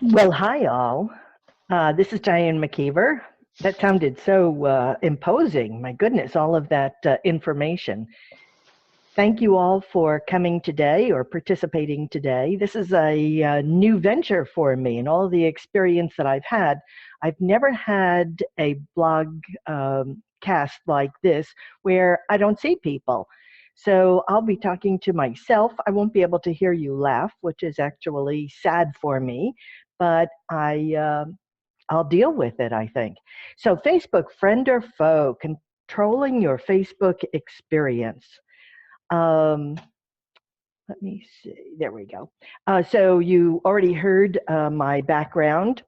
Well, hi all. This is Diane McKeever. That sounded so imposing. My goodness, all of that information. Thank you all for coming today or participating today. This is a new venture for me, and all the experience that I've had. I've never had a blog cast like this where I don't see people. So I'll be talking to myself. I won't be able to hear you laugh, which is actually sad for me, but I'll deal with it, I think. So, Facebook, friend or foe, controlling your Facebook experience. Um, Let me see. There we go. So, you already heard my background.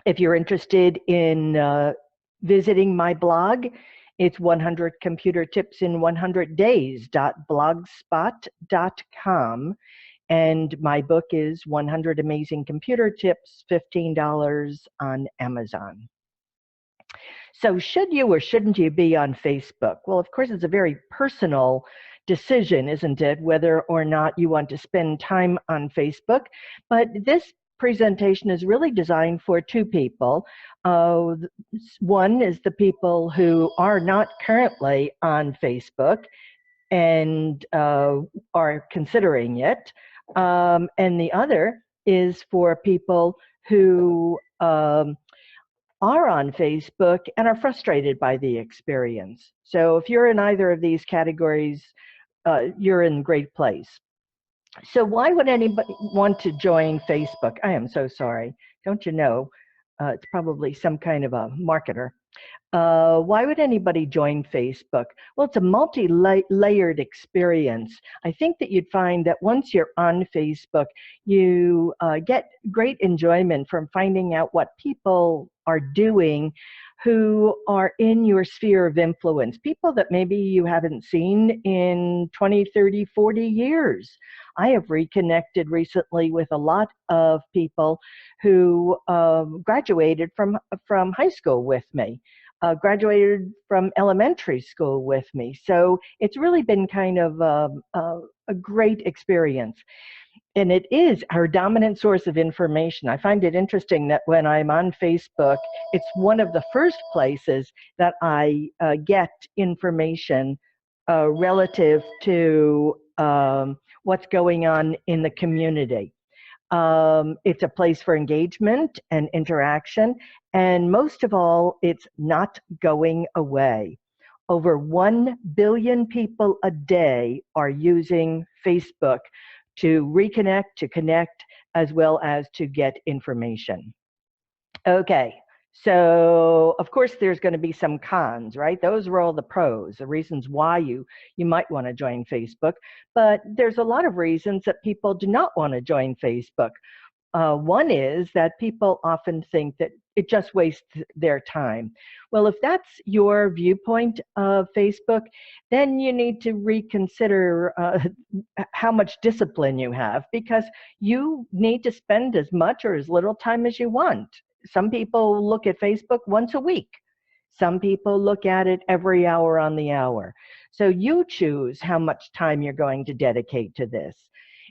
If you're interested in visiting my blog, it's 100 Computer Tips in 100 Days.blogspot.com. And my book is 100 Amazing Computer Tips, $15 on Amazon. So, should you or shouldn't you be on Facebook? Well, of course, it's a very personal decision, isn't it, whether or not you want to spend time on Facebook. But this presentation is really designed for two people. One is the people who are not currently on Facebook and are considering it. And the other is for people who are on Facebook and are frustrated by the experience. So if you're in either of these categories, you're in a great place. So why would anybody want to join Facebook? I am so sorry. Don't you know? It's probably some kind of a marketer. Why would anybody join Facebook? Well, it's a multi-layered experience. I think that you'd find that once you're on Facebook, you get great enjoyment from finding out what people are doing who are in your sphere of influence, people that maybe you haven't seen in 20, 30, 40 years. I have reconnected recently with a lot of people who graduated from high school with me. Graduated from elementary school with me. So it's really been kind of a great experience. And it is our dominant source of information. I find it interesting that when I'm on Facebook, it's one of the first places that I get information relative to what's going on in the community. It's a place for engagement and interaction. And most of all, it's not going away. Over 1 billion people a day are using Facebook to reconnect, to connect, as well as to get information. Okay, so of course there's going to be some cons, right? Those are all the pros, the reasons why you might want to join Facebook. But there's a lot of reasons that people do not want to join Facebook. One is that people often think that it just wastes their time. Well, if that's your viewpoint of Facebook, then you need to reconsider how much discipline you have, because you need to spend as much or as little time as you want. Some people look at Facebook once a week. Some people look at it every hour on the hour. So you choose how much time you're going to dedicate to this.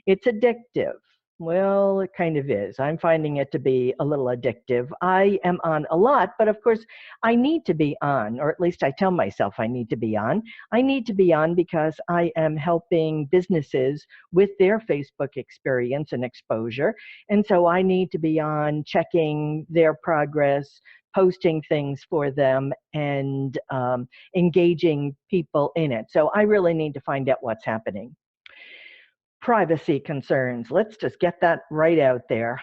It's addictive. Well, it kind of is. I'm finding it to be a little addictive. I am on a lot, but of course, I need to be on, or at least I tell myself I need to be on. I need to be on because I am helping businesses with their Facebook experience and exposure. And so I need to be on checking their progress, posting things for them, and engaging people in it. So I really need to find out what's happening. Privacy concerns. Let's just get that right out there.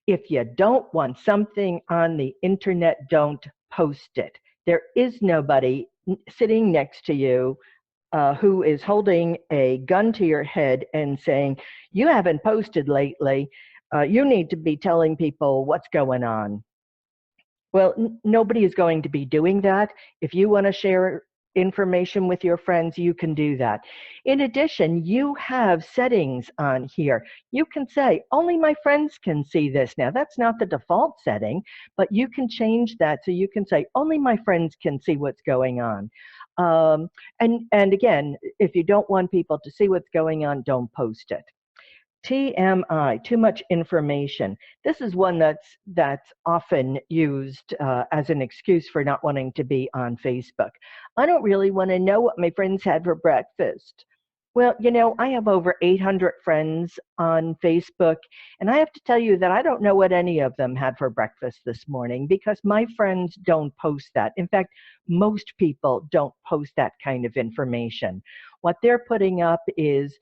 If you don't want something on the internet, don't post it. There is nobody sitting next to you who is holding a gun to your head and saying, you haven't posted lately. You need to be telling people what's going on. Well, nobody is going to be doing that. If you want to share information with your friends, you can do that. In addition, you have settings on here. You can say, only my friends can see this. Now, that's not the default setting, but you can change that. So you can say, only my friends can see what's going on. And again, if you don't want people to see what's going on, don't post it. TMI, too much information. This is one that's often used as an excuse for not wanting to be on Facebook. I don't really want to know what my friends had for breakfast. Well, I have over 800 friends on Facebook, and I have to tell you that I don't know what any of them had for breakfast this morning because my friends don't post that. In fact, most people don't post that kind of information. What they're putting up is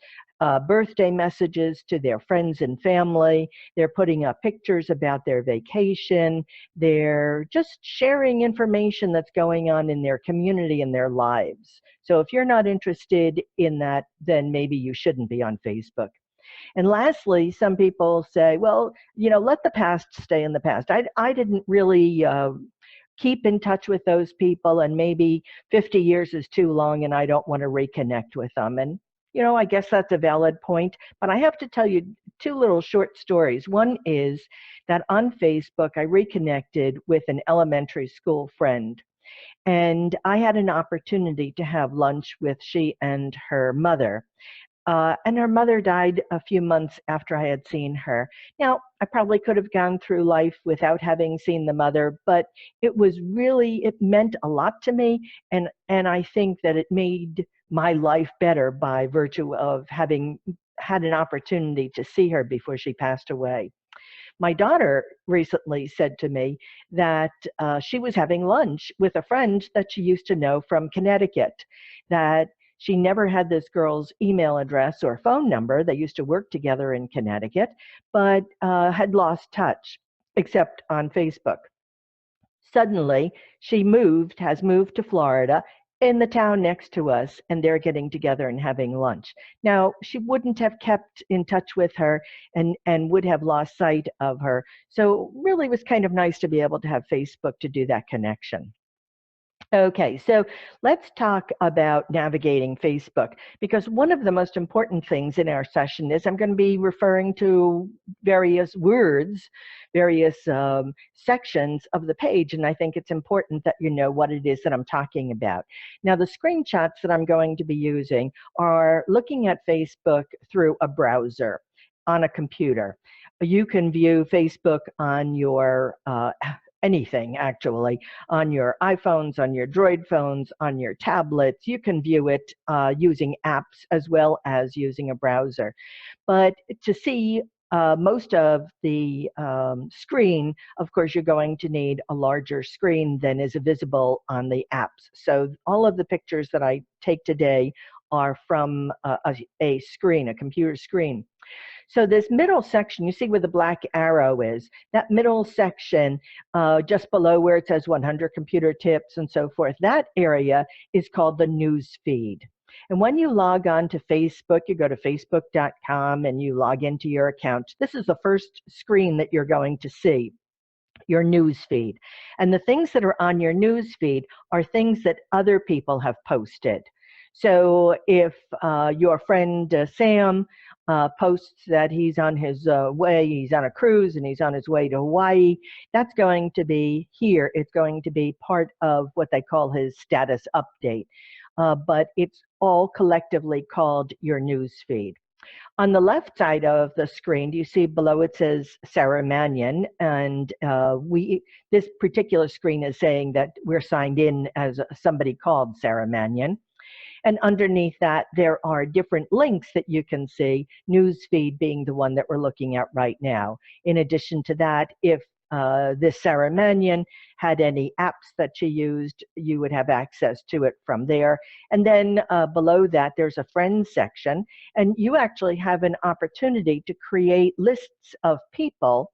birthday messages to their friends and family. They're putting up pictures about their vacation. They're just sharing information that's going on in their community and their lives. So if you're not interested in that, then maybe you shouldn't be on Facebook. And lastly, some people say, well, let the past stay in the past. I didn't really keep in touch with those people, and maybe 50 years is too long and I don't want to reconnect with them. And I guess that's a valid point, but I have to tell you two little short stories. One is that on Facebook, I reconnected with an elementary school friend, and I had an opportunity to have lunch with she and her mother. And her mother died a few months after I had seen her. Now, I probably could have gone through life without having seen the mother, but it meant a lot to me, and I think that it made my life better by virtue of having had an opportunity to see her before she passed away. My daughter recently said to me that she was having lunch with a friend that she used to know from Connecticut, that she never had this girl's email address or phone number. They used to work together in Connecticut, but had lost touch, except on Facebook. Suddenly, has moved to Florida in the town next to us, and they're getting together and having lunch. Now, she wouldn't have kept in touch with her and would have lost sight of her. So really it was kind of nice to be able to have Facebook to do that connection. Okay, so let's talk about navigating Facebook, because one of the most important things in our session is I'm going to be referring to various words, various sections of the page, and I think it's important that you know what it is that I'm talking about. Now, the screenshots that I'm going to be using are looking at Facebook through a browser on a computer. You can view Facebook on your anything actually, on your iPhones, on your Droid phones, on your tablets. You can view it using apps as well as using a browser. But to see most of the screen, of course, you're going to need a larger screen than is visible on the apps. So all of the pictures that I take today are from a screen, a computer screen. So this middle section, you see where the black arrow is, that middle section just below where it says 100 computer tips and so forth, that area is called the news feed. And when you log on to Facebook, you go to facebook.com and you log into your account. This is the first screen that you're going to see, your news feed. And the things that are on your news feed are things that other people have posted. So if your friend Sam posts that he's on his way, he's on a cruise and he's on his way to Hawaii, that's going to be here. It's going to be part of what they call his status update. But it's all collectively called your news feed. On the left side of the screen, do you see below it says Sarah Mannion, and this particular screen is saying that we're signed in as somebody called Sarah Mannion. And underneath that, there are different links that you can see, newsfeed being the one that we're looking at right now. In addition to that, if this Sarah Mannion had any apps that she used, you would have access to it from there. And then below that, there's a friends section, and you actually have an opportunity to create lists of people,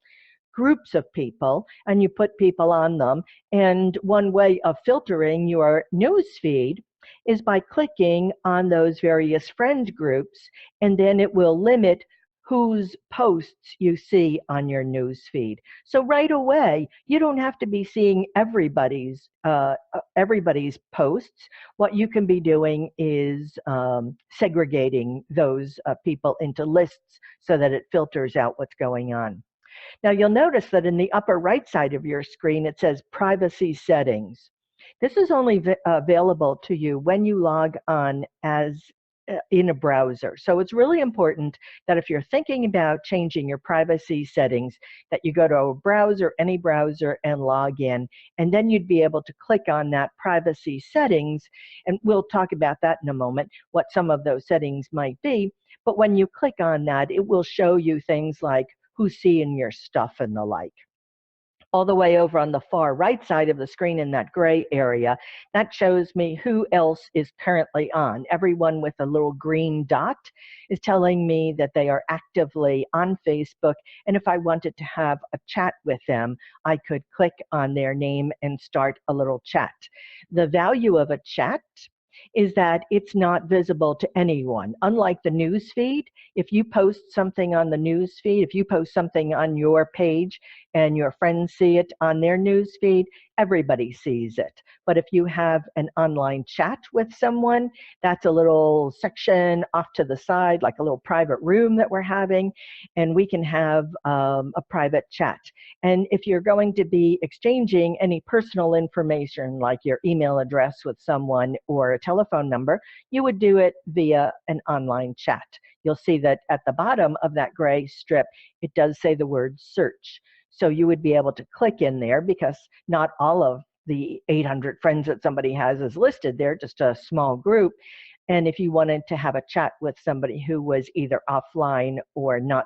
groups of people, and you put people on them. And one way of filtering your news feed is by clicking on those various friend groups, and then it will limit whose posts you see on your news feed. So right away, you don't have to be seeing everybody's posts. What you can be doing is segregating those people into lists so that it filters out what's going on. Now you'll notice that in the upper right side of your screen, it says privacy settings. This is only available to you when you log on as in a browser. So it's really important that if you're thinking about changing your privacy settings, that you go to a browser, any browser, and log in, and then you'd be able to click on that privacy settings, and we'll talk about that in a moment, what some of those settings might be. But when you click on that, it will show you things like who's seeing your stuff and the like. All the way over on the far right side of the screen in that gray area, that shows me who else is currently on. Everyone with a little green dot is telling me that they are actively on Facebook, and if I wanted to have a chat with them, I could click on their name and start a little chat. The value of a chat is that it's not visible to anyone. Unlike the news feed, if you post something on the news feed, if you post something on your page and your friends see it on their news feed, everybody sees it. But if you have an online chat with someone, that's a little section off to the side, like a little private room that we're having, and we can have a private chat. And if you're going to be exchanging any personal information, like your email address with someone or a telephone number, you would do it via an online chat. You'll see that at the bottom of that gray strip, it does say the word search. So you would be able to click in there, because not all of the 800 friends that somebody has is listed there, just a small group. And if you wanted to have a chat with somebody who was either offline or not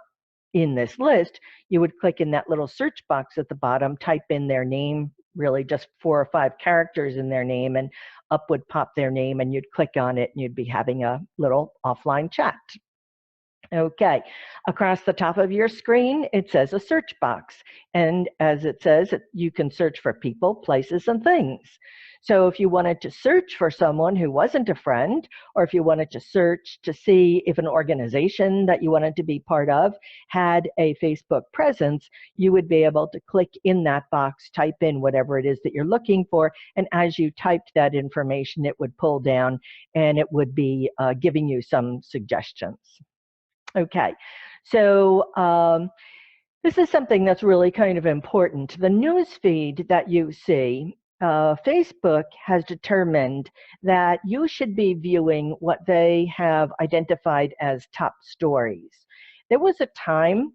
in this list, you would click in that little search box at the bottom, type in their name, really just 4 or 5 characters in their name, and up would pop their name, and you'd click on it and you'd be having a little offline chat. Okay, across the top of your screen, it says a search box. And as it says, you can search for people, places, and things. So if you wanted to search for someone who wasn't a friend, or if you wanted to search to see if an organization that you wanted to be part of had a Facebook presence, you would be able to click in that box, type in whatever it is that you're looking for, and as you typed that information, it would pull down and it would be giving you some suggestions. Okay, so this is something that's really kind of important. The news feed that you see, Facebook has determined that you should be viewing what they have identified as top stories. There was a time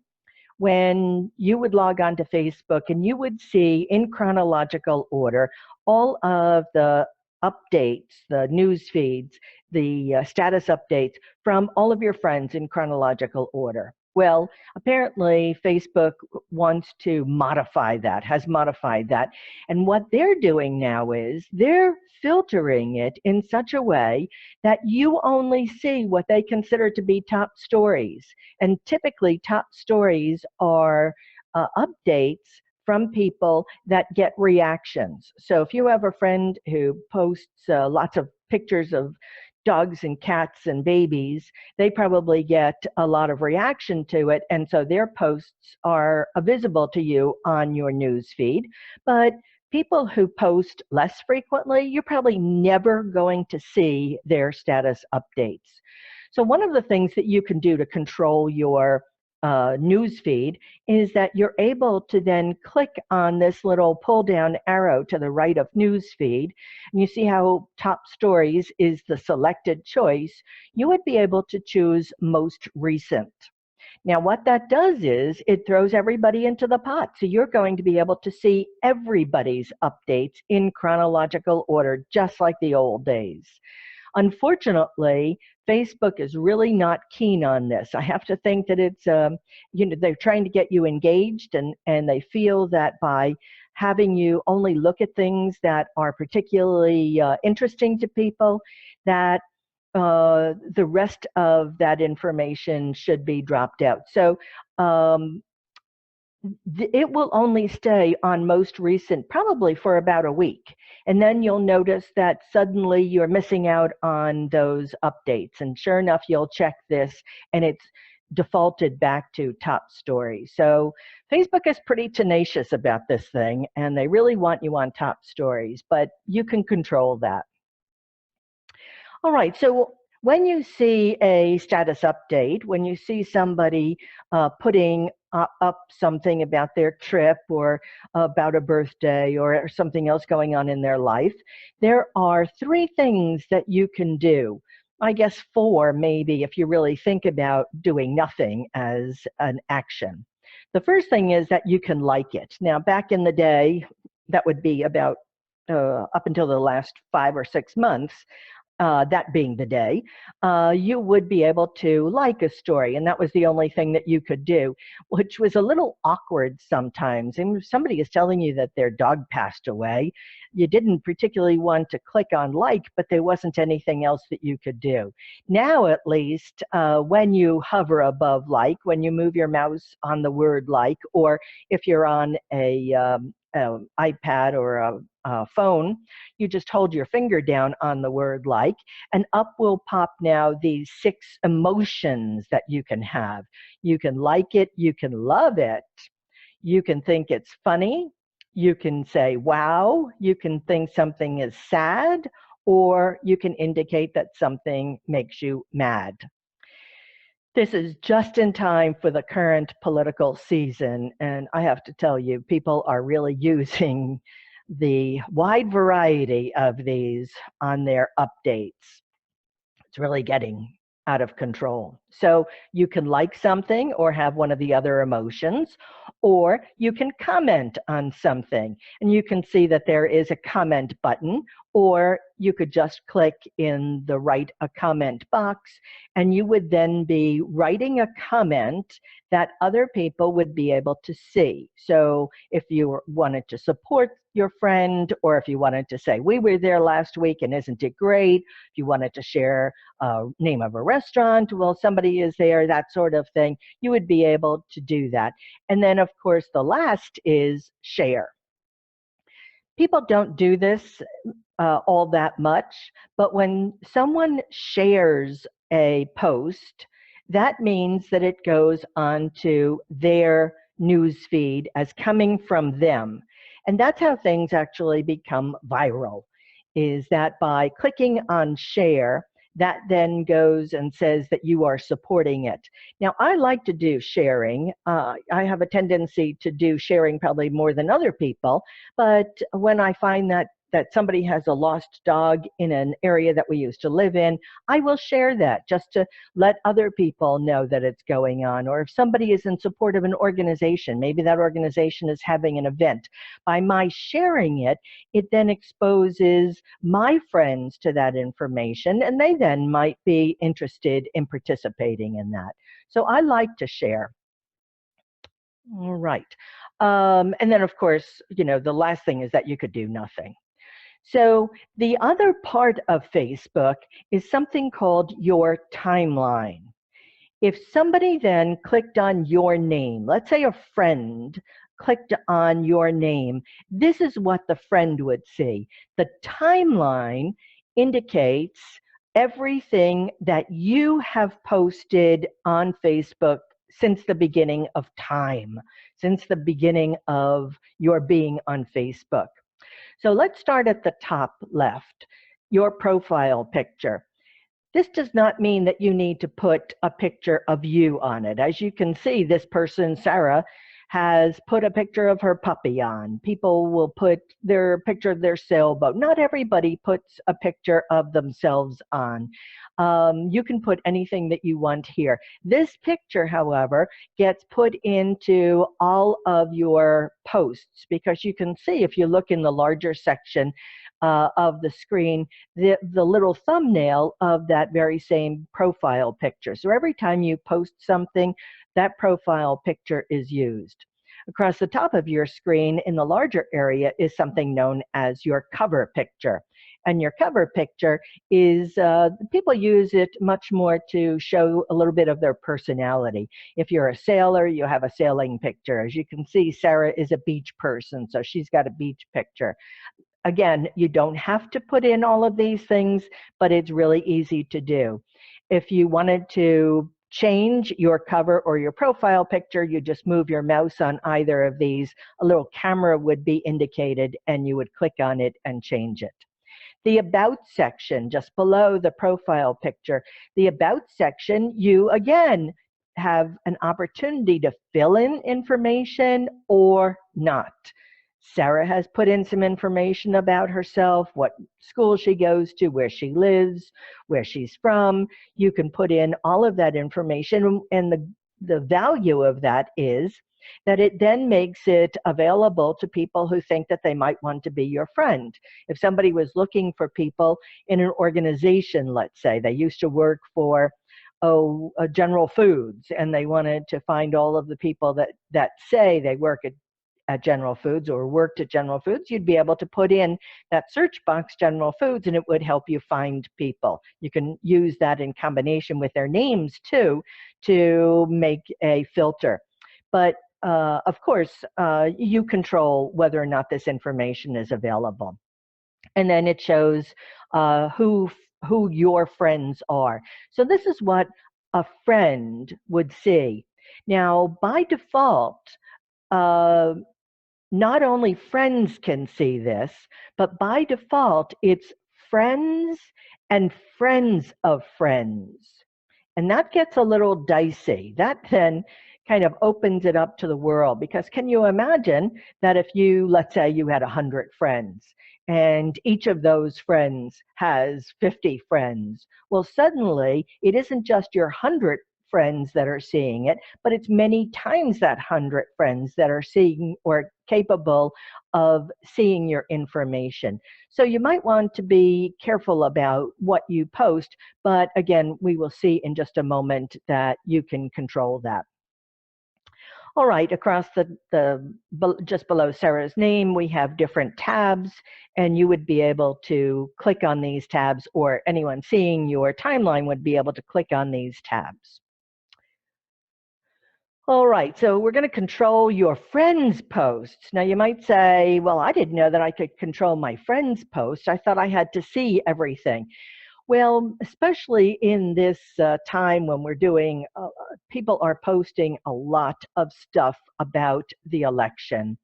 when you would log on to Facebook and you would see in chronological order all of the updates, the news feeds, the status updates from all of your friends in chronological order. Well, apparently Facebook wants to modify that, has modified that. And what they're doing now is they're filtering it in such a way that you only see what they consider to be top stories. And typically top stories are updates from people that get reactions. So if you have a friend who posts lots of pictures of dogs and cats and babies, they probably get a lot of reaction to it, and so their posts are visible to you on your news feed. But people who post less frequently, you're probably never going to see their status updates. So one of the things that you can do to control your news feed is that you're able to then click on this little pull down arrow to the right of news feed, and you see how top stories is the selected choice. You would be able to choose most recent. Now what that does is it throws everybody into the pot. So you're going to be able to see everybody's updates in chronological order, just like the old days. Unfortunately, Facebook is really not keen on this. I have to think that it's, they're trying to get you engaged, and they feel that by having you only look at things that are particularly interesting to people, that the rest of that information should be dropped out. So it will only stay on most recent probably for about a week. And then you'll notice that suddenly you're missing out on those updates. And sure enough, you'll check this and it's defaulted back to top story. So Facebook is pretty tenacious about this thing, and they really want you on top stories, but you can control that. All right, so when you see a status update, when you see somebody putting up something about their trip or about a birthday or something else going on in their life, there are 3 things that you can do. I guess 4 maybe if you really think about doing nothing as an action. The first thing is that you can like it. Now, back in the day, that would be about up until the last 5 or 6 months, that being the day, you would be able to like a story, and that was the only thing that you could do, which was a little awkward sometimes. And if somebody is telling you that their dog passed away, you didn't particularly want to click on like, but there wasn't anything else that you could do. Now, at least, when you hover above like, when you move your mouse on the word like, or if you're on a iPad or a phone, you just hold your finger down on the word like, and up will pop now these 6 emotions that you can have. You can like it, you can love it, you can think it's funny, you can say wow, you can think something is sad, or you can indicate that something makes you mad. This is just in time for the current political season, and I have to tell you, people are really using the wide variety of these on their updates. It's really getting out of control. So you can like something or have one of the other emotions, or you can comment on something. And you can see that there is a comment button, or you could just click in the write a comment box, and you would then be writing a comment that other people would be able to see. So if you wanted to support your friend, or if you wanted to say, we were there last week and isn't it great? If you wanted to share name of a restaurant, well, somebody is there, that sort of thing, you would be able to do that. And then, of course, the last is share. People don't do this all that much, but when someone shares a post, that means that it goes onto their news feed as coming from them. And that's how things actually become viral, is that by clicking on share, that then goes and says that you are supporting it. Now, I like to do sharing. I have a tendency to do sharing probably more than other people, but when I find that somebody has a lost dog in an area that we used to live in, I will share that just to let other people know that it's going on. Or if somebody is in support of an organization, maybe that organization is having an event. By my sharing it, it then exposes my friends to that information, and they then might be interested in participating in that. So I like to share. All right. And then, of course, the last thing is that you could do nothing. So the other part of Facebook is something called your timeline. If somebody then clicked on your name, let's say a friend clicked on your name, this is what the friend would see. The timeline indicates everything that you have posted on Facebook since the beginning of time, since the beginning of your being on Facebook. So let's start at the top left, your profile picture. This does not mean that you need to put a picture of you on it. As you can see, this person, Sarah, has put a picture of her puppy on. People will put their picture of their sailboat. Not everybody puts a picture of themselves on. You can put anything that you want here. This picture, however, gets put into all of your posts, because you can see, if you look in the larger section of the screen, the little thumbnail of that very same profile picture. So every time you post something, that profile picture is used. Across the top of your screen in the larger area is something known as your cover picture. And your cover picture is, people use it much more to show a little bit of their personality. If you're a sailor, you have a sailing picture. As you can see, Sarah is a beach person, so she's got a beach picture. Again, you don't have to put in all of these things, but it's really easy to do. If you wanted to change your cover or your profile picture, you just move your mouse on either of these. A little camera would be indicated, and you would click on it and change it. The About section, just below the profile picture, the About section, you again have an opportunity to fill in information or not. Sarah has put in some information about herself, what school she goes to, where she lives, where she's from. You can put in all of that information, and the value of that is that it then makes it available to people who think that they might want to be your friend. If somebody was looking for people in an organization, let's say, they used to work for General Foods, and they wanted to find all of the people that say they work at General Foods or worked at General Foods, you'd be able to put in that search box General Foods, and it would help you find people. You can use that in combination with their names too to make a filter. But of course, you control whether or not this information is available. And then it shows who your friends are. So this is what a friend would see. Now, by default, not only friends can see this, but by default, it's friends and friends of friends. And that gets a little dicey. That then kind of opens it up to the world, because can you imagine that if you, let's say you had 100 friends, and each of those friends has 50 friends, well, suddenly it isn't just your 100 friends that are seeing it, but it's many times that 100 friends that are seeing or capable of seeing your information. So you might want to be careful about what you post, but again, we will see in just a moment that you can control that. All right, across just below Sarah's name, we have different tabs, and you would be able to click on these tabs, or anyone seeing your timeline would be able to click on these tabs. All right, so we're going to control your friends' posts. Now you might say, well, I didn't know that I could control my friends' posts. I thought I had to see everything. Well, especially in this time when we're doing, people are posting a lot of stuff about the election.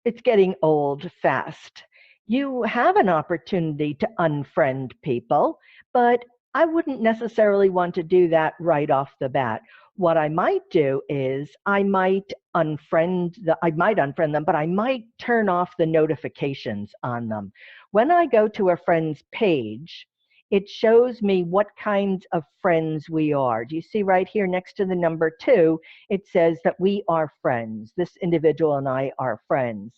It's getting old fast. You have an opportunity to unfriend people, but I wouldn't necessarily want to do that right off the bat. What I might do is I might unfriend them, but I might turn off the notifications on them. When I go to a friend's page, it shows me what kinds of friends we are. Do you see right here next to the number 2, it says that we are friends. This individual and I are friends.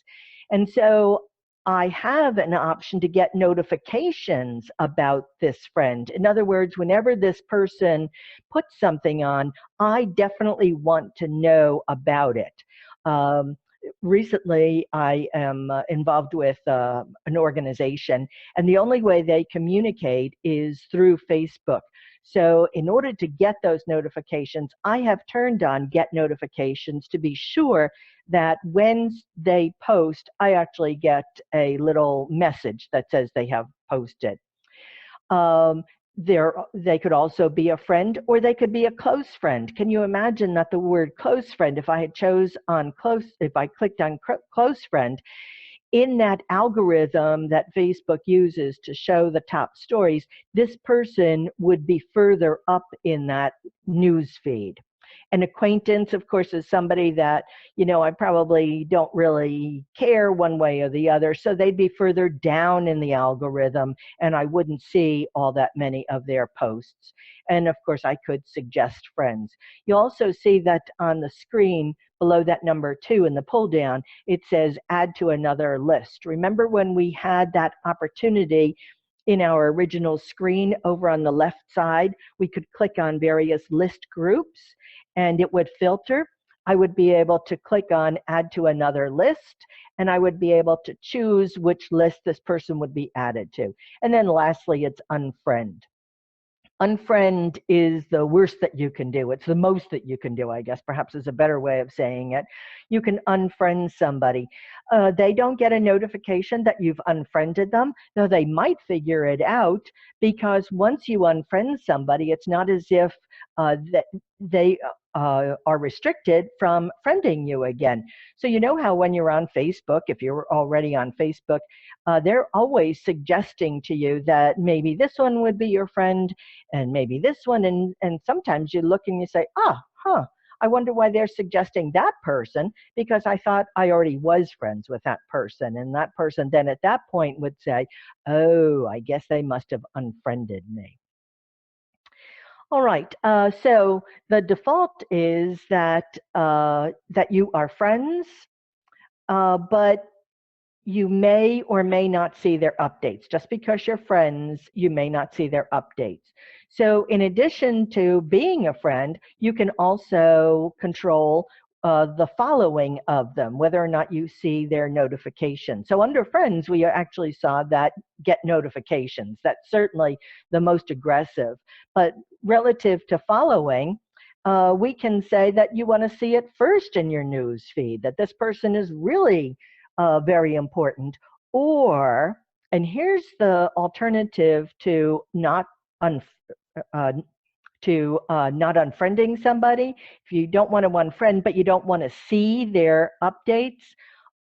And so I have an option to get notifications about this friend. In other words, whenever this person puts something on, I definitely want to know about it. Recently, I am involved with an organization, and the only way they communicate is through Facebook. So in order to get those notifications, I have turned on get notifications to be sure that when they post, I actually get a little message that says they have posted. They could also be a friend, or they could be a close friend. Can you imagine that the word close friend, if I clicked on close friend, in that algorithm that Facebook uses to show the top stories, this person would be further up in that news feed. An acquaintance, of course, is somebody that, I probably don't really care one way or the other, so they'd be further down in the algorithm, and I wouldn't see all that many of their posts. And of course, I could suggest friends. You'll also see that on the screen below that number 2 in the pull down, it says add to another list. Remember when we had that opportunity in our original screen over on the left side, we could click on various list groups and it would filter. I would be able to click on add to another list, and I would be able to choose which list this person would be added to. And then lastly, it's unfriend. Unfriend is the worst that you can do. It's the most that you can do, I guess, perhaps is a better way of saying it. You can unfriend somebody. They don't get a notification that you've unfriended them, though they might figure it out, because once you unfriend somebody, it's not as if that they are restricted from friending you again. So you know how when you're on Facebook, if you're already on Facebook, they're always suggesting to you that maybe this one would be your friend and maybe this one. And sometimes you look and you say, I wonder why they're suggesting that person, because I thought I already was friends with that person. And that person then at that point would say, oh, I guess they must have unfriended me. All right, so the default is that that you are friends, but you may or may not see their updates. Just because you're friends, you may not see their updates. So in addition to being a friend, you can also control the following of them, whether or not you see their notifications. So under friends, we actually saw that get notifications. That's certainly the most aggressive. But relative to following, we can say that you want to see it first in your news feed, that this person is really very important. Or, and here's the alternative to not uh, not unfriending somebody. If you don't want to unfriend, but you don't want to see their updates,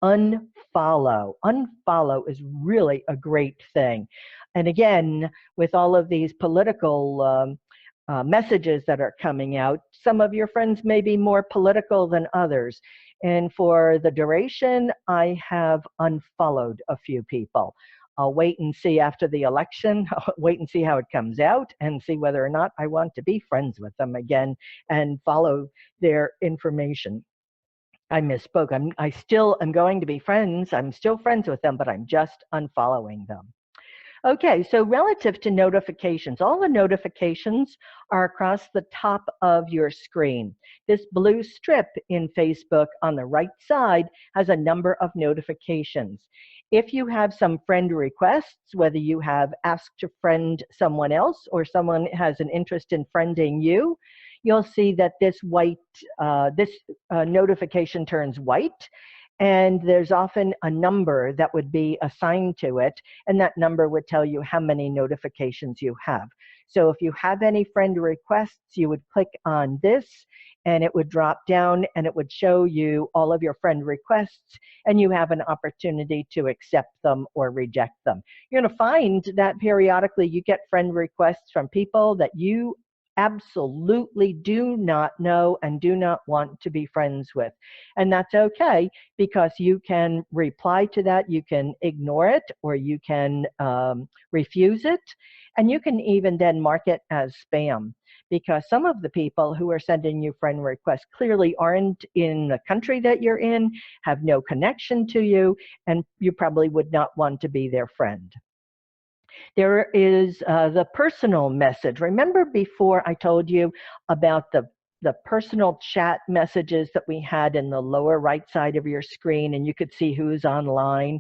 unfollow. Unfollow is really a great thing. And again, with all of these political messages that are coming out, some of your friends may be more political than others. And for the duration, I have unfollowed a few people. I'll wait and see after the election, I'll wait and see how it comes out and see whether or not I want to be friends with them again and follow their information. I misspoke. I still am going to be friends. I'm still friends with them, but I'm just unfollowing them. Okay, so relative to notifications, all the notifications are across the top of your screen. This blue strip in Facebook on the right side has a number of notifications. If you have some friend requests, whether you have asked to friend someone else or someone has an interest in friending you, you'll see that this notification turns white. And there's often a number that would be assigned to it, and that number would tell you how many notifications you have. So if you have any friend requests, you would click on this, and it would drop down, and it would show you all of your friend requests, and you have an opportunity to accept them or reject them. You're going to find that periodically you get friend requests from people that you absolutely do not know and do not want to be friends with. And that's okay, because you can reply to that, you can ignore it, or you can refuse it, and you can even then mark it as spam, because some of the people who are sending you friend requests clearly aren't in the country that you're in, have no connection to you, and you probably would not want to be their friend. There is the personal message. Remember before I told you about the personal chat messages that we had in the lower right side of your screen, and you could see who's online?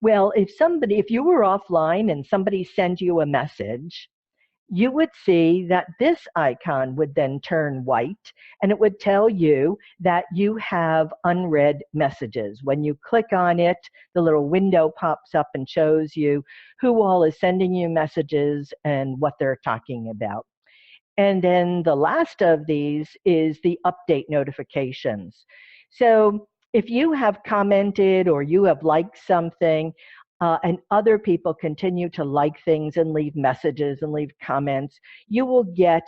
Well, if you were offline and somebody sent you a message, you would see that this icon would then turn white, and it would tell you that you have unread messages. When you click on it, the little window pops up and shows you who all is sending you messages and what they're talking about. And then the last of these is the update notifications. So if you have commented or you have liked something, and other people continue to like things and leave messages and leave comments, you will get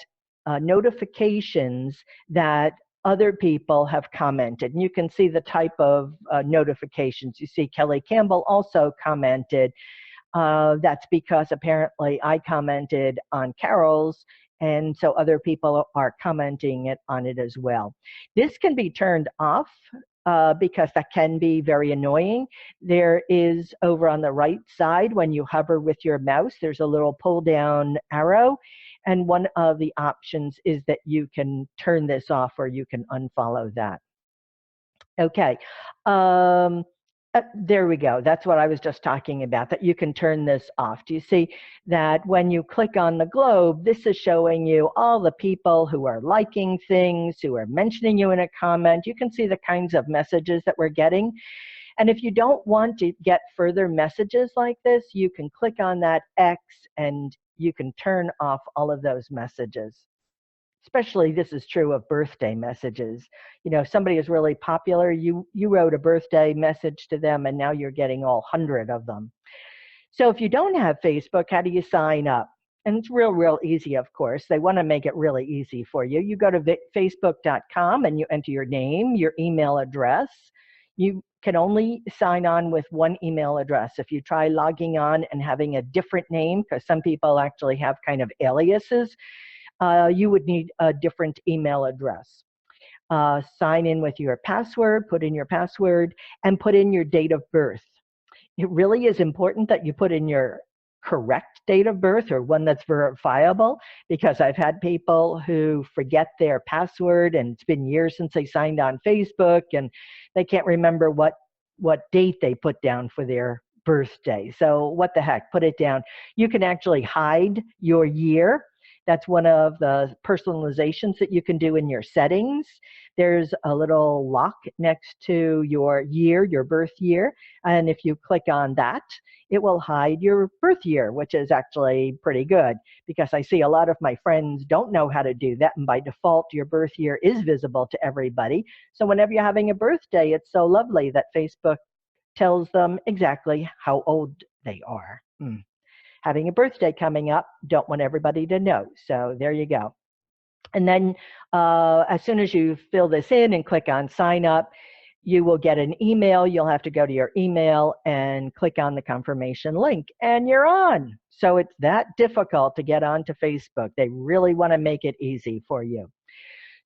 notifications that other people have commented. And you can see the type of notifications. You see Kelly Campbell also commented. That's because apparently I commented on Carol's, and so other people are commenting on it as well. This can be turned off because that can be very annoying. There is, over on the right side, when you hover with your mouse, there's a little pull down arrow, and one of the options is that you can turn this off or you can unfollow that. Okay. There we go. That's what I was just talking about, that you can turn this off. Do you see that when you click on the globe, this is showing you all the people who are liking things, who are mentioning you in a comment. You can see the kinds of messages that we're getting. And if you don't want to get further messages like this, you can click on that X and you can turn off all of those messages. Especially this is true of birthday messages. You know, if somebody is really popular, you wrote a birthday message to them and now you're getting all 100 of them. So if you don't have Facebook, how do you sign up? and it's real easy, of course. They want to make it really easy for you. You go to facebook.com and you enter your name, your email address. You can only sign on with one email address. If you try logging on and having a different name, because some people actually have kind of aliases, you would need a different email address. Sign in with your password, put in your password, and put in your date of birth. It really is important that you put in your correct date of birth, or one that's verifiable, because I've had people who forget their password and it's been years since they signed on Facebook and they can't remember what date they put down for their birthday. So what the heck, put it down. You can actually hide your year. That's one of the personalizations that you can do in your settings. There's a little lock next to your year, your birth year, and if you click on that, it will hide your birth year, which is actually pretty good, because I see a lot of my friends don't know how to do that, and by default your birth year is visible to everybody. So whenever you're having a birthday, it's so lovely that Facebook tells them exactly how old they are. Having a birthday coming up, don't want everybody to know. So there you go. And then as soon as you fill this in and click on sign up, you will get an email. You'll have to go to your email and click on the confirmation link, and you're on. So it's that difficult to get onto Facebook. They really want to make it easy for you.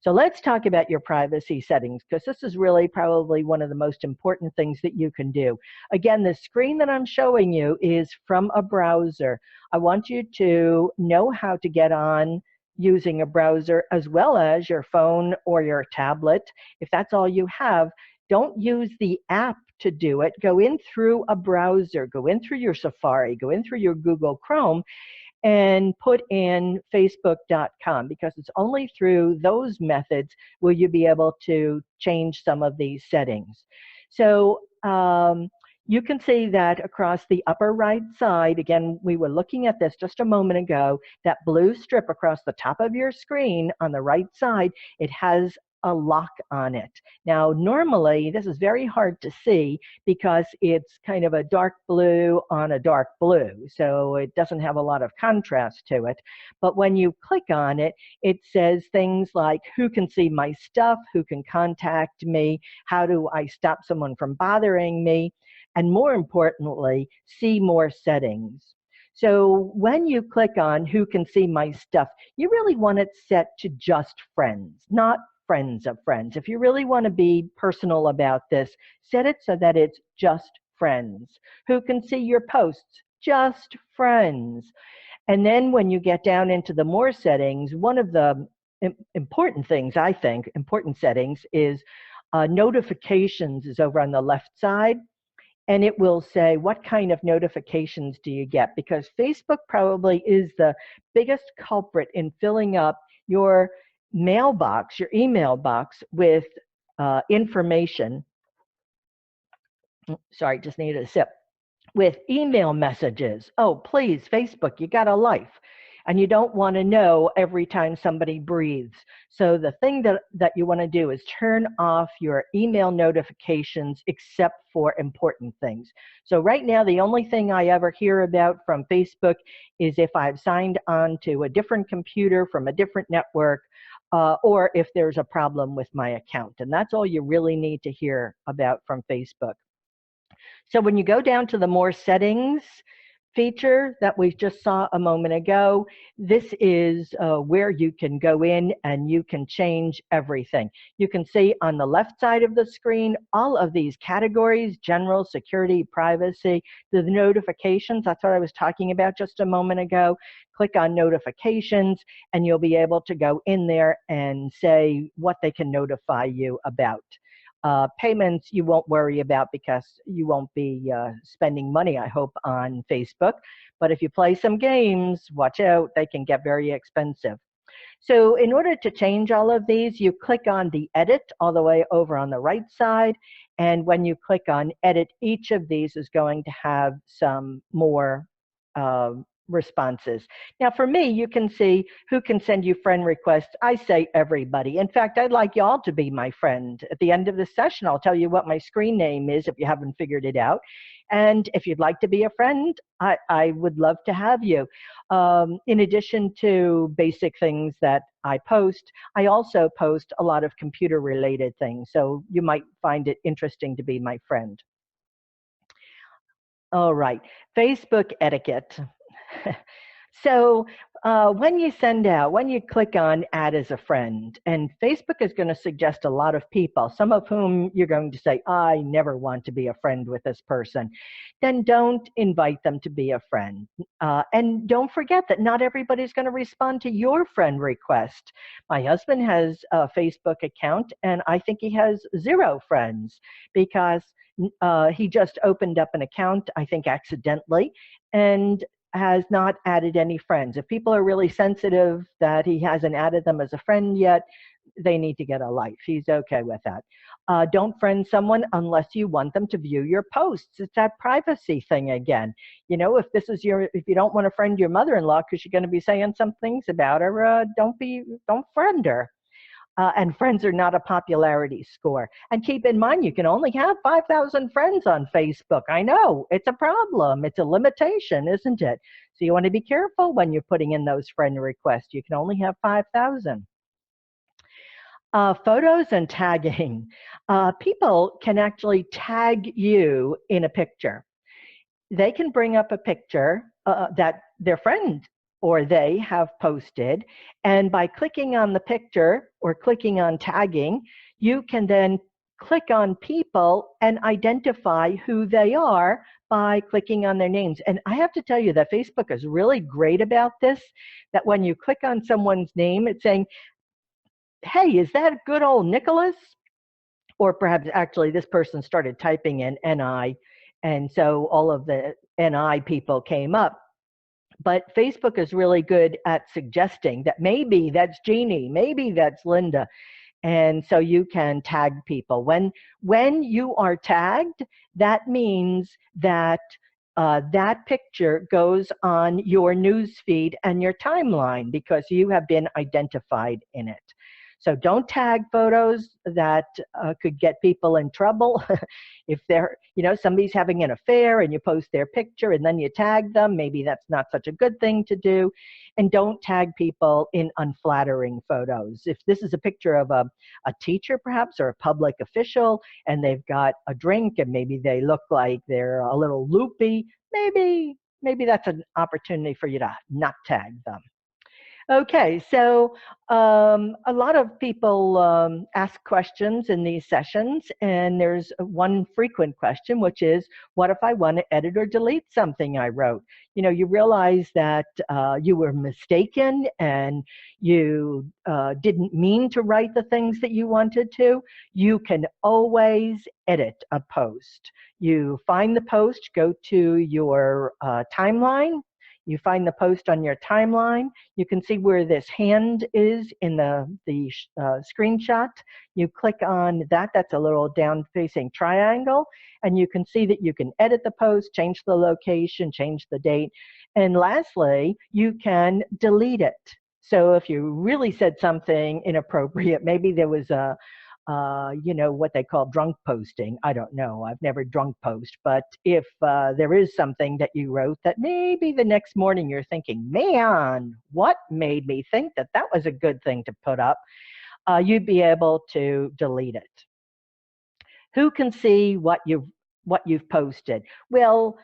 So let's talk about your privacy settings, because this is really probably one of the most important things that you can do. Again, the screen that I'm showing you is from a browser. I want you to know how to get on using a browser, as well as your phone or your tablet. If that's all you have, don't use the app to do it. Go in through a browser, go in through your Safari, go in through your Google Chrome, and put in facebook.com, because it's only through those methods will you be able to change some of these settings. So you can see that across the upper right side, again, we were looking at this just a moment ago, that blue strip across the top of your screen on the right side, it has a lock on it. Now, normally, this is very hard to see because it's kind of a dark blue on a dark blue, so it doesn't have a lot of contrast to it. But when you click on it, it says things like, who can see my stuff, who can contact me, how do I stop someone from bothering me, and more importantly, see more settings. So when you click on who can see my stuff, you really want it set to just friends, not friends of friends. If you really want to be personal about this, set it so that it's just friends. Who can see your posts? Just friends. And then when you get down into the more settings, one of the important things, I think, important settings is notifications is over on the left side. And it will say, what kind of notifications do you get? Because Facebook probably is the biggest culprit in filling up your mailbox, your email box with information. Sorry, just needed a sip. With email messages. Oh, please, Facebook, you got a life. And you don't want to know every time somebody breathes. So the thing that you want to do is turn off your email notifications except for important things. So right now, the only thing I ever hear about from Facebook is if I've signed on to a different computer from a different network, or if there's a problem with my account. And that's all you really need to hear about from Facebook. So when you go down to the more settings feature that we just saw a moment ago, this is where you can go in and you can change everything. You can see on the left side of the screen all of these categories: general, security, privacy, the notifications. That's what I was talking about just a moment ago. Click on notifications and you'll be able to go in there and say what they can notify you about. Payments you won't worry about because you won't be spending money, I hope, on Facebook. But if you play some games, watch out, they can get very expensive. So in order to change all of these, you click on the edit all the way over on the right side. And when you click on edit, each of these is going to have some more responses. Now, for me, you can see who can send you friend requests. I say everybody. In fact, I'd like y'all to be my friend. At the end of the session, I'll tell you what my screen name is if you haven't figured it out. And if you'd like to be a friend, I would love to have you. In addition to basic things that I post, I also post a lot of computer-related things. So you might find it interesting to be my friend. All right, Facebook etiquette. So when you send out, when you click on add as a friend, and Facebook is going to suggest a lot of people, some of whom you're going to say, I never want to be a friend with this person, then don't invite them to be a friend. And don't forget that not everybody's going to respond to your friend request. My husband has a Facebook account, and I think he has 0 friends because he just opened up an account, I think accidentally, and has not added any friends. If people are really sensitive that he hasn't added them as a friend yet, they need to get a life. He's okay with that. Don't friend someone unless you want them to view your posts. It's that privacy thing again. You know, if you don't want to friend your mother-in-law because you're going to be saying some things about her, don't friend her. And friends are not a popularity score. And keep in mind, you can only have 5,000 friends on Facebook. I know, it's a problem. It's a limitation, isn't it? So you want to be careful when you're putting in those friend requests. You can only have 5,000. Photos and tagging. People can actually tag you in a picture. They can bring up a picture that their friend or they have posted, and by clicking on the picture or clicking on tagging, you can then click on people and identify who they are by clicking on their names. And I have to tell you that Facebook is really great about this, that when you click on someone's name, it's saying, hey, is that good old Nicholas? Or perhaps actually this person started typing in NI, and so all of the NI people came up. But Facebook is really good at suggesting that maybe that's Jeannie, maybe that's Linda. And so you can tag people. When you are tagged, that means that that picture goes on your news feed and your timeline because you have been identified in it. So don't tag photos that could get people in trouble. If somebody's having an affair and you post their picture and then you tag them, maybe that's not such a good thing to do. And don't tag people in unflattering photos. If this is a picture of a teacher perhaps or a public official and they've got a drink and maybe they look like they're a little loopy, maybe that's an opportunity for you to not tag them. Okay, so a lot of people ask questions in these sessions, and there's one frequent question, which is, what if I want to edit or delete something I wrote? You know, you realize that you were mistaken and you didn't mean to write the things that you wanted to. You can always edit a post. You find the post, go to your timeline. You find the post on your timeline. You can see where this hand is in the screenshot. You click on that. That's a little down-facing triangle. And you can see that you can edit the post, change the location, change the date. And lastly, you can delete it. So if you really said something inappropriate, maybe there was what they call drunk posting. I don't know. I've never drunk post. But if there is something that you wrote that maybe the next morning you're thinking, man, what made me think that that was a good thing to put up, you'd be able to delete it. Who can see what you've posted? Well,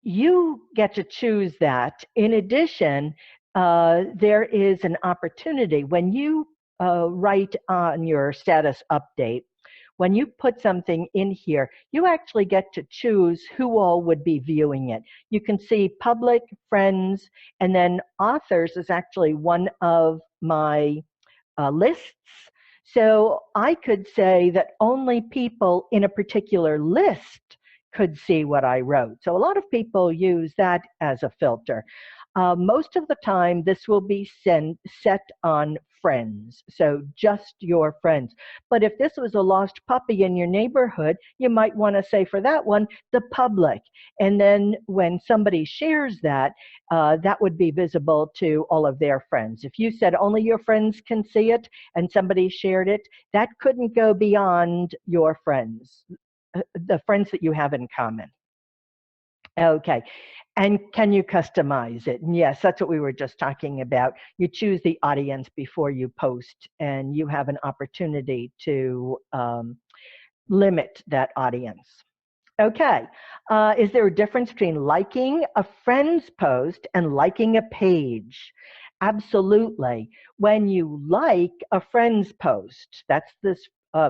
you get to choose that. In addition, there is an opportunity when you write on your status update. When you put something in here, you actually get to choose who all would be viewing it. You can see public, friends, and then authors is actually one of my lists. So I could say that only people in a particular list could see what I wrote. So a lot of people use that as a filter. Most of the time, this will be set on friends. So just your friends. But if this was a lost puppy in your neighborhood, you might want to say for that one, the public. And then when somebody shares that, that would be visible to all of their friends. If you said only your friends can see it and somebody shared it, that couldn't go beyond your friends, the friends that you have in common. Okay. And can you customize it? And yes, that's what we were just talking about. You choose the audience before you post, and you have an opportunity to limit that audience. Okay. Is there a difference between liking a friend's post and liking a page? Absolutely. When you like a friend's post, that's this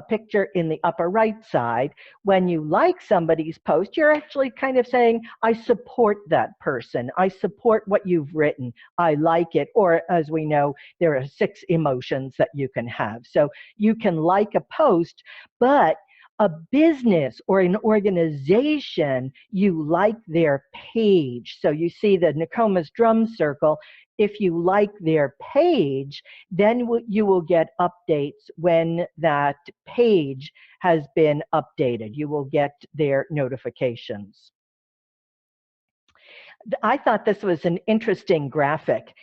picture in the upper right side. When you like somebody's post, you're actually kind of saying, I support that person. I support what you've written. I like it. Or as we know, there are 6 emotions that you can have. So you can like a post, but a business or an organization, you like their page. So you see the Nokomis drum circle. If you like their page, then you will get updates when that page has been updated. You will get their notifications. I thought this was an interesting graphic.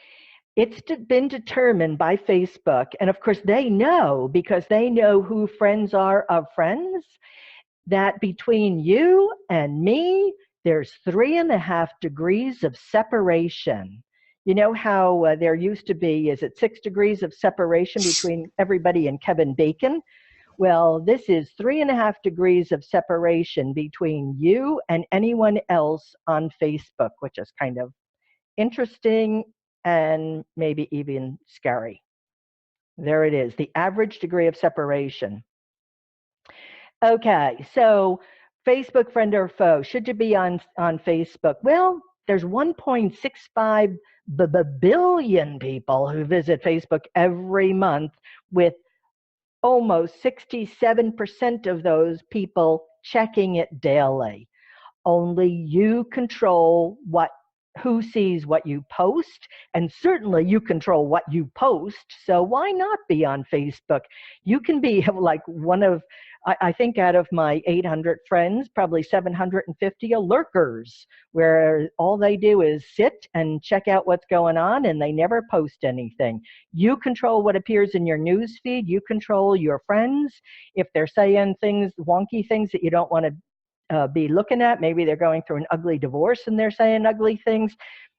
It's been determined by Facebook, and of course they know, because they know who friends are of friends, that between you and me, there's 3.5 degrees of separation. You know how there used to be, is it 6 degrees of separation between everybody and Kevin Bacon? Well, this is 3.5 degrees of separation between you and anyone else on Facebook, which is kind of interesting and maybe even scary. There it is, the average degree of separation. Okay, so Facebook friend or foe, should you be on Facebook? Well, there's 1.65 billion people who visit Facebook every month, with almost 67% of those people checking it daily. Only you control who sees what you post, and certainly you control what you post. So why not be on Facebook? You can be like one of, I think out of my 800 friends, probably 750 are lurkers, where all they do is sit and check out what's going on, and they never post anything. You control what appears in your news feed. You control your friends. If they're saying things, wonky things that you don't want to be looking at, maybe they're going through an ugly divorce and they're saying ugly things,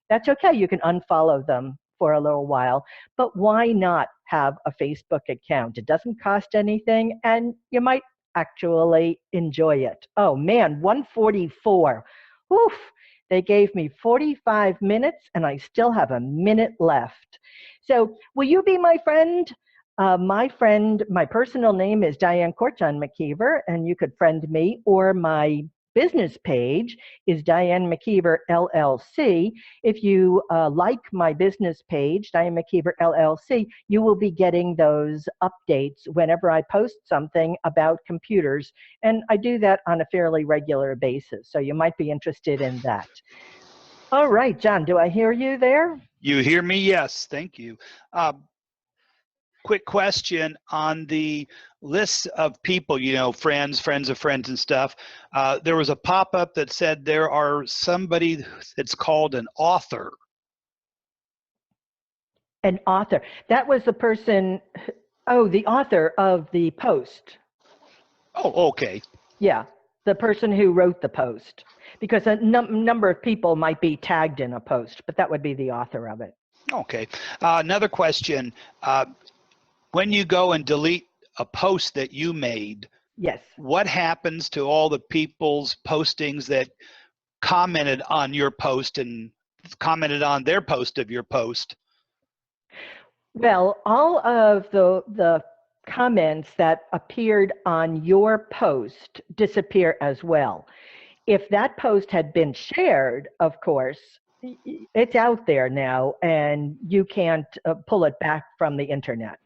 that's okay. You can unfollow them for a little while. But why not have a Facebook account? It doesn't cost anything, and you might actually enjoy it. Oh man, 144. Oof, they gave me 45 minutes and I still have a minute left. So will you be my friend? My personal name is Diane McKeever, and you could friend me, or my business page is Diane McKeever LLC. If you like my business page, Diane McKeever LLC, you will be getting those updates whenever I post something about computers, and I do that on a fairly regular basis, so you might be interested in that. All right, John, do I hear you there? You hear me? Yes, thank you. Quick question on the list of people, you know, friends of friends and stuff. There was a pop-up that said there are somebody that's called an author. An author. That was the person, oh, the author of the post. Oh, okay. Yeah, the person who wrote the post. Because a number of people might be tagged in a post, but that would be the author of it. Okay. Another question. When you go and delete a post that you made, yes, what happens to all the people's postings that commented on your post and commented on their post of your post? Well, all of the comments that appeared on your post disappear as well. If that post had been shared, of course, it's out there now, and you can't pull it back from the internet.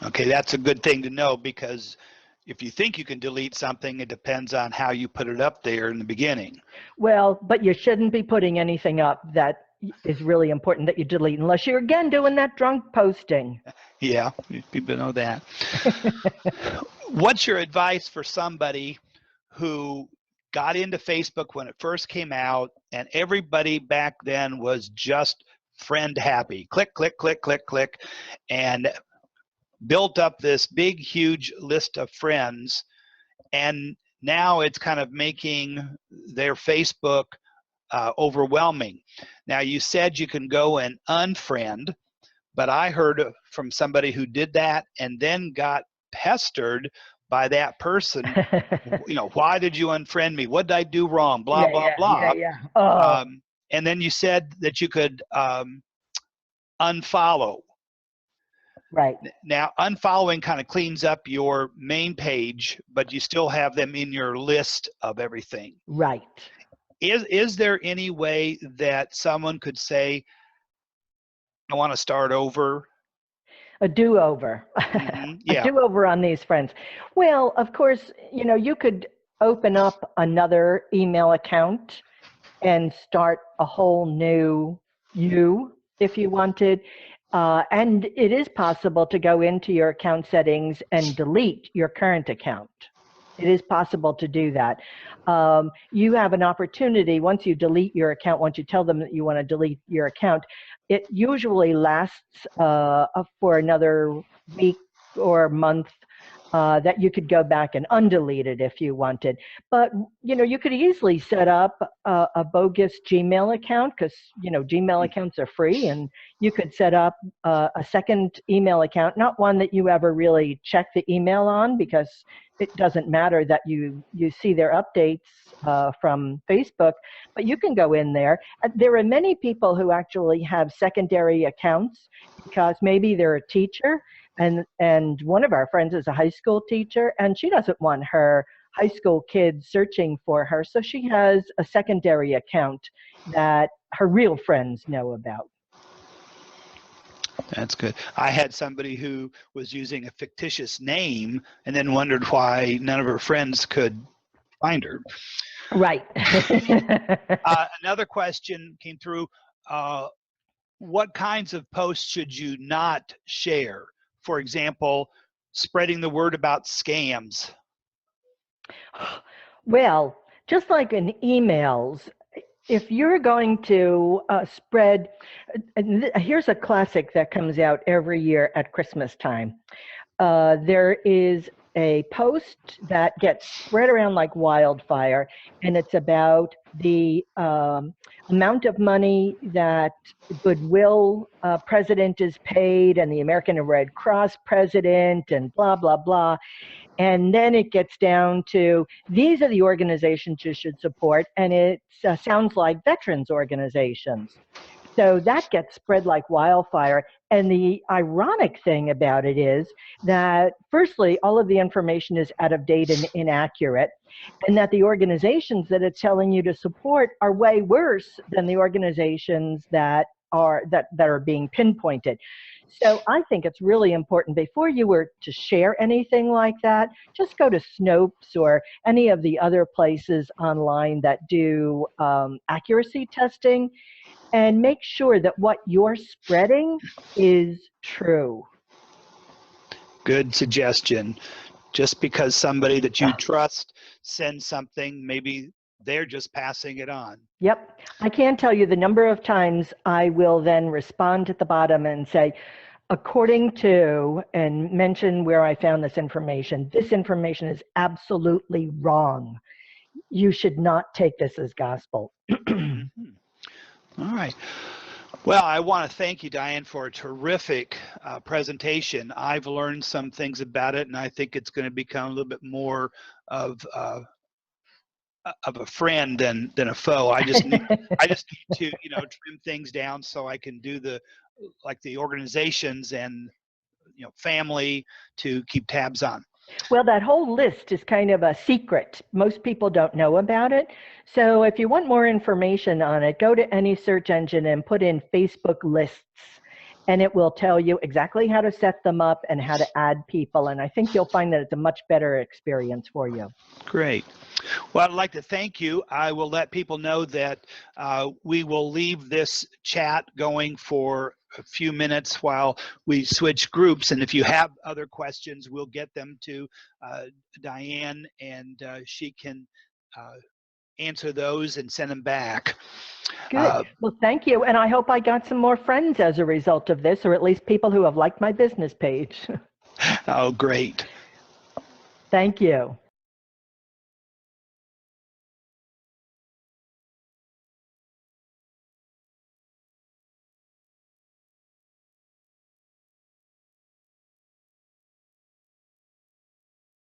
Okay, that's a good thing to know, because if you think you can delete something, it depends on how you put it up there in the beginning. Well, but you shouldn't be putting anything up that is really important that you delete, unless you're again doing that drunk posting. Yeah, people know that. What's your advice for somebody who got into Facebook when it first came out and everybody back then was just friend happy? Click, click, click, click, click, and built up this big, huge list of friends. And now it's kind of making their Facebook overwhelming. Now, you said you can go and unfriend, but I heard from somebody who did that and then got pestered by that person. You know, why did you unfriend me? What did I do wrong? Blah, Yeah, blah, yeah, blah. yeah, yeah. Oh. And then you said that you could unfollow. Right. Now, unfollowing kind of cleans up your main page, but you still have them in your list of everything. Right. Is there any way that someone could say, I want to start over? A do-over. Yeah. A do-over on these friends. Well, of course, you know, you could open up another email account and start a whole new you if you wanted. And it is possible to go into your account settings and delete your current account. It is possible to do that. You have an opportunity once you delete your account, once you tell them that you want to delete your account, it usually lasts for another week or month that you could go back and undelete it if you wanted. But, you know, you could easily set up a bogus Gmail account because, you know, Gmail accounts are free, and you could set up a second email account, not one that you ever really check the email on, because it doesn't matter that you see their updates from Facebook, but you can go in there. There are many people who actually have secondary accounts because maybe they're a teacher, and one of our friends is a high school teacher, and she doesn't want her high school kids searching for her, so she has a secondary account that her real friends know about. That's good. I had somebody who was using a fictitious name and then wondered why none of her friends could find her. Right. Another question came through. What kinds of posts should you not share? For example, spreading the word about scams. Well, just like in emails, if you're going to spread, here's a classic that comes out every year at Christmas time. There is a post that gets spread around like wildfire, and it's about the amount of money that Goodwill president is paid and the American Red Cross president and blah, blah, blah. And then it gets down to, these are the organizations you should support, and it sounds like veterans organizations. So that gets spread like wildfire. And the ironic thing about it is that, firstly, all of the information is out of date and inaccurate, and that the organizations that it's telling you to support are way worse than the organizations that are being pinpointed. So I think it's really important, before you were to share anything like that, just go to Snopes or any of the other places online that do accuracy testing, and make sure that what you're spreading is true. Good suggestion. Just because somebody that you trust sends something, maybe they're just passing it on. Yep. I can't tell you the number of times I will then respond at the bottom and say, according to, and mention where I found this information is absolutely wrong. You should not take this as gospel. All right. Well, I want to thank you, Diane, for a terrific presentation. I've learned some things about it, and I think it's going to become a little bit more of a friend than a foe. I just need to, you know, trim things down so I can do the organizations and, you know, family to keep tabs on. Well, that whole list is kind of a secret. Most people don't know about it. So if you want more information on it, go to any search engine and put in Facebook lists, and it will tell you exactly how to set them up and how to add people. And I think you'll find that it's a much better experience for you. Great. Well, I'd like to thank you. I will let people know that we will leave this chat going for a few minutes while we switch groups. And if you have other questions, we'll get them to Diane, and she can answer those and send them back. Good. Well, thank you. And I hope I got some more friends as a result of this, or at least people who have liked my business page. Oh, great. Thank you.